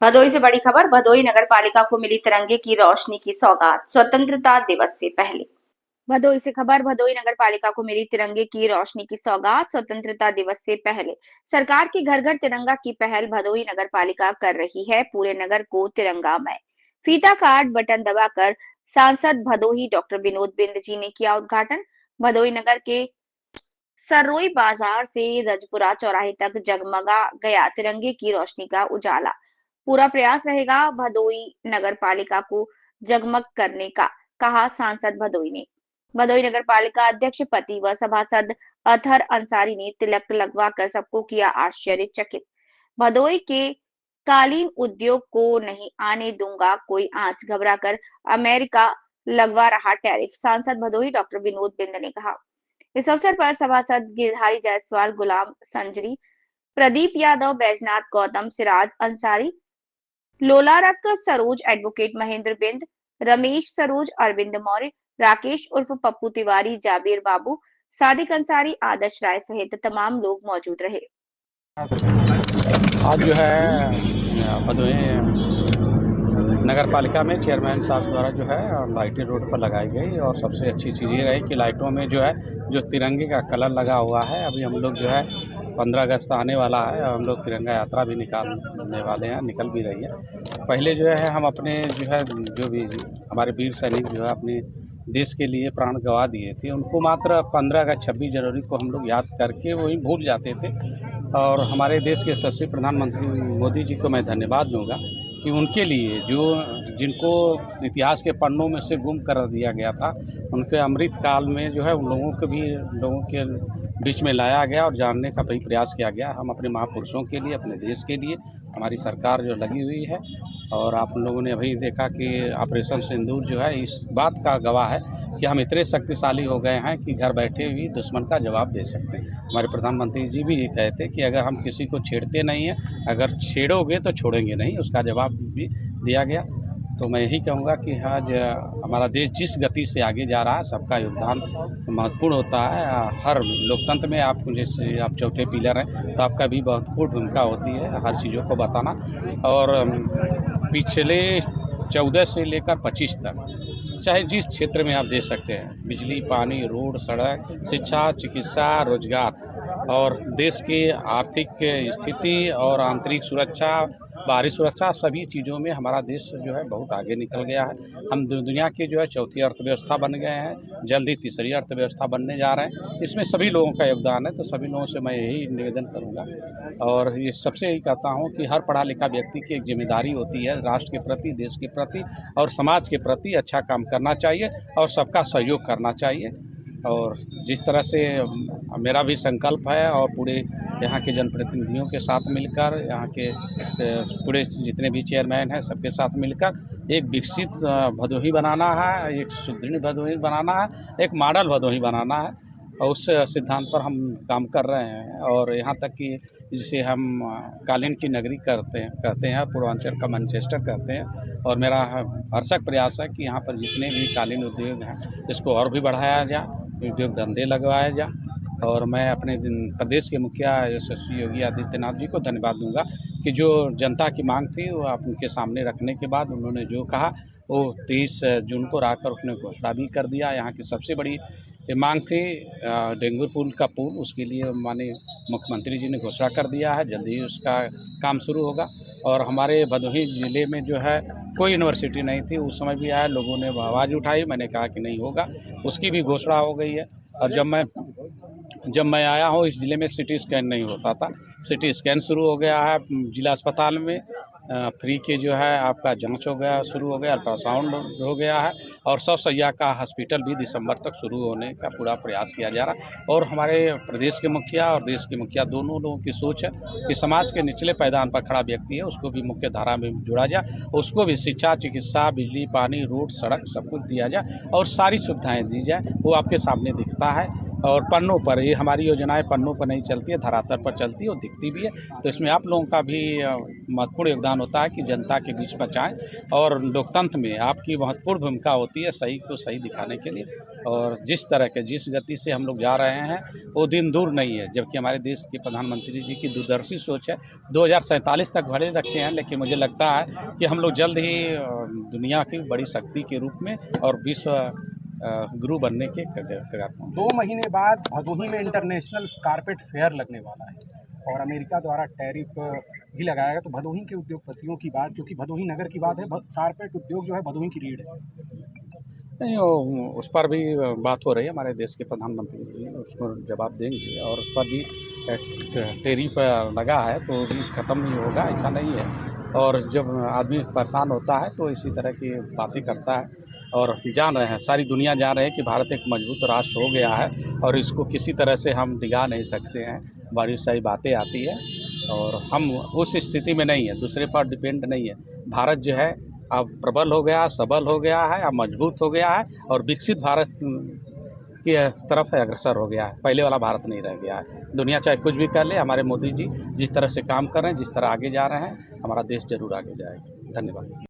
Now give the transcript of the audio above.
भदोही से बड़ी खबर। भदोही नगर पालिका को मिली तिरंगे की रोशनी की सौगात स्वतंत्रता दिवस से पहले। भदोही से खबर। भदोही नगर पालिका को मिली तिरंगे की रोशनी की सौगात स्वतंत्रता दिवस से पहले। सरकार की घर घर तिरंगा की पहल भदोही नगर पालिका कर रही है। पूरे नगर को तिरंगामय फीता काट बटन दबाकर सांसद भदोही डॉक्टर विनोद बिंद जी ने किया उद्घाटन। भदोही नगर के सरोई बाजार से रजपुरा चौराहे तक जगमगा गया तिरंगे की रोशनी का उजाला। पूरा प्रयास रहेगा भदोई नगर पालिका को जगमग करने का, कहा सांसद भदोई ने। भदोई नगर पालिका अध्यक्ष पति व सभासद अतहर अंसारी ने तिलक लगवाकर सबको किया आश्चर्यचकित। भदोई के कालीन उद्योग को नहीं आने दूंगा कोई आंच, घबराकर अमेरिका लगवा रहा टैरिफ, सांसद भदोही डॉक्टर विनोद बिंद ने कहा। इस अवसर पर सभासद गिरधारी जायसवाल, गुलाम संजरी, प्रदीप यादव, बैजनाथ गौतम, सिराज अंसारी, लोलारक सरोज, एडवोकेट महेंद्र बिंद, रमेश सरोज, अरविंद मौर्य, राकेश उर्फ पप्पू तिवारी, जाबिर बाबू, सादिक अंसारी, आदर्श राय सहित तमाम लोग मौजूद रहे। आज जो है भदोही नगर पालिका में चेयरमैन साहब द्वारा जो है लाइटें रोड पर लगाई गई और सबसे अच्छी चीज़ ये रही कि लाइटों में जो है जो तिरंगे का कलर लगा हुआ है। अभी हम लोग जो है 15 अगस्त आने वाला है और हम लोग तिरंगा यात्रा भी निकालने वाले हैं, निकल भी रही है। पहले जो है हम अपने जो है जो भी हमारे वीर सैनिक जो है अपने देश के लिए प्राण गंवा दिए थे, उनको मात्र 15 अगस्त 26 जनवरी को हम लोग याद करके वही भूल जाते थे। और हमारे देश के यशस्वी प्रधानमंत्री मोदी जी को मैं धन्यवाद दूंगा कि उनके लिए जो जिनको इतिहास के पन्नों में से गुम कर दिया गया था, उनके अमृत काल में जो है उन लोगों के बीच में लाया गया और जानने का भी प्रयास किया गया। हम अपने महापुरुषों के लिए, अपने देश के लिए हमारी सरकार जो लगी हुई है। और आप लोगों ने अभी देखा कि ऑपरेशन सिंदूर जो है इस बात का गवाह है कि हम इतने शक्तिशाली हो गए हैं कि घर बैठे ही दुश्मन का जवाब दे सकते हैं। हमारे प्रधानमंत्री जी भी ये कहते कि अगर हम किसी को छेड़ते नहीं हैं, अगर छेड़ोगे तो छोड़ेंगे नहीं, उसका जवाब भी दिया गया। तो मैं यही कहूँगा कि आज हमारा देश जिस गति से आगे जा रहा है, सबका योगदान महत्वपूर्ण होता है। हर लोकतंत्र में आप जैसे आप चौथे पिलर हैं तो आपका भी महत्वपूर्ण भूमिका होती है हर चीज़ों को बताना। और पिछले 14 से लेकर 25 तक चाहे जिस क्षेत्र में आप दे सकते हैं, बिजली, पानी, रोड, सड़क, शिक्षा, चिकित्सा, रोजगार और देश की आर्थिक स्थिति और आंतरिक सुरक्षा, बाहरी सुरक्षा, सभी चीज़ों में हमारा देश जो है बहुत आगे निकल गया है। हम दुनिया के जो है चौथी अर्थव्यवस्था बन गए हैं, जल्द ही तीसरी अर्थव्यवस्था बनने जा रहे हैं। इसमें सभी लोगों का योगदान है, तो सभी लोगों से मैं यही निवेदन करूँगा और ये सबसे यही कहता हूँ कि हर पढ़ा लिखा व्यक्ति की एक जिम्मेदारी होती है राष्ट्र के प्रति, देश के प्रति और समाज के प्रति अच्छा काम करना चाहिए और सबका सहयोग करना चाहिए। और जिस तरह से मेरा भी संकल्प है और पूरे यहाँ के जनप्रतिनिधियों के साथ मिलकर, यहाँ के पूरे जितने भी चेयरमैन हैं सबके साथ मिलकर एक विकसित भदोही बनाना है, एक सुदृढ़ भदोही बनाना है, एक मॉडल भदोही बनाना है और उस सिद्धांत पर हम काम कर रहे हैं। और यहाँ तक कि जिसे हम कालीन की नगरी कहते हैं, पूर्वांचल का मैनचेस्टर कहते हैं। और मेरा भरसक प्रयास है कि यहाँ पर जितने भी कालीन उद्योग हैं इसको और भी बढ़ाया जाए, उद्योग धंधे लगवाया जाए। और मैं अपने प्रदेश के मुखिया यशस्वी योगी आदित्यनाथ जी को धन्यवाद दूंगा कि जो जनता की मांग थी वो आप उनके सामने रखने के बाद उन्होंने जो कहा वो 23 जून को रात उसने घोषणा भी कर दिया। यहाँ की सबसे बड़ी मांग थी डेंगू पुल का पुल, उसके लिए माननीय मुख्यमंत्री जी ने घोषणा कर दिया है, जल्दी ही उसका काम शुरू होगा। और हमारे भदोही ज़िले में जो है कोई यूनिवर्सिटी नहीं थी, उस समय भी आया, लोगों ने आवाज़ उठाई, मैंने कहा कि नहीं होगा, उसकी भी घोषणा हो गई है। और जब मैं आया हूँ इस ज़िले में सिटी स्कैन नहीं होता था, सिटी स्कैन शुरू हो गया है जिला अस्पताल में। फ्री के जो है आपका जांच हो गया, शुरू हो गया, अल्ट्रासाउंड हो गया है और 100 शैय्या का हॉस्पिटल भी दिसंबर तक शुरू होने का पूरा प्रयास किया जा रहा है। और हमारे प्रदेश के मुखिया और देश के मुखिया दोनों लोगों की सोच है कि समाज के निचले पायदान पर खड़ा व्यक्ति है उसको भी मुख्य धारा में जोड़ा जाए, उसको भी शिक्षा, चिकित्सा, बिजली, पानी, रोड, सड़क सब कुछ दिया जाए और सारी सुविधाएँ दी जाए। वो आपके सामने दिखता है और पन्नों पर, ये हमारी योजनाएं पन्नों पर नहीं चलती है, धरातल पर चलती है और दिखती भी है। तो इसमें आप लोगों का भी महत्वपूर्ण योगदान होता है कि जनता के बीच पहुँचाएँ, और लोकतंत्र में आपकी महत्वपूर्ण भूमिका होती है सही को सही दिखाने के लिए। और जिस तरह के जिस गति से हम लोग जा रहे हैं वो दिन दूर नहीं है, जबकि हमारे देश के प्रधानमंत्री जी की दूरदर्शी सोच है। 2047 तक भले रखे हैं, लेकिन मुझे लगता है कि हम लोग जल्द ही दुनिया की बड़ी शक्ति के रूप में और विश्व गुरु बनने के कगार पर। 2 महीने बाद भदोही में इंटरनेशनल कारपेट फेयर लगने वाला है और अमेरिका द्वारा टैरिफ भी लगाया गया। तो भदोही के उद्योगपतियों की बात, क्योंकि भदोही नगर की बात है, कारपेट उद्योग जो है भदोही की रीढ़ है। नहीं, उस पर भी बात हो रही है, हमारे देश के प्रधानमंत्री जी उसको जवाब देंगे, और उस पर भी टैरिफ लगा है तो भी ख़त्म नहीं होगा, ऐसा नहीं है। और जब आदमी परेशान होता है तो इसी तरह की बातें करता है, और जान रहे हैं, सारी दुनिया जान रहे हैं कि भारत एक मजबूत राष्ट्र हो गया है और इसको किसी तरह से हम डिगा नहीं सकते हैं। बड़ी सारी बातें आती है और हम उस स्थिति में नहीं है, दूसरे पर डिपेंड नहीं है। भारत जो है अब प्रबल हो गया, सबल हो गया है, अब मजबूत हो गया है और विकसित भारत की तरफ अग्रसर हो गया है। पहले वाला भारत नहीं रह गया है। दुनिया चाहे कुछ भी कर ले, हमारे मोदी जी जिस तरह से काम कर रहे हैं, जिस तरह आगे जा रहे हैं, हमारा देश जरूर आगे जाएगा। धन्यवाद।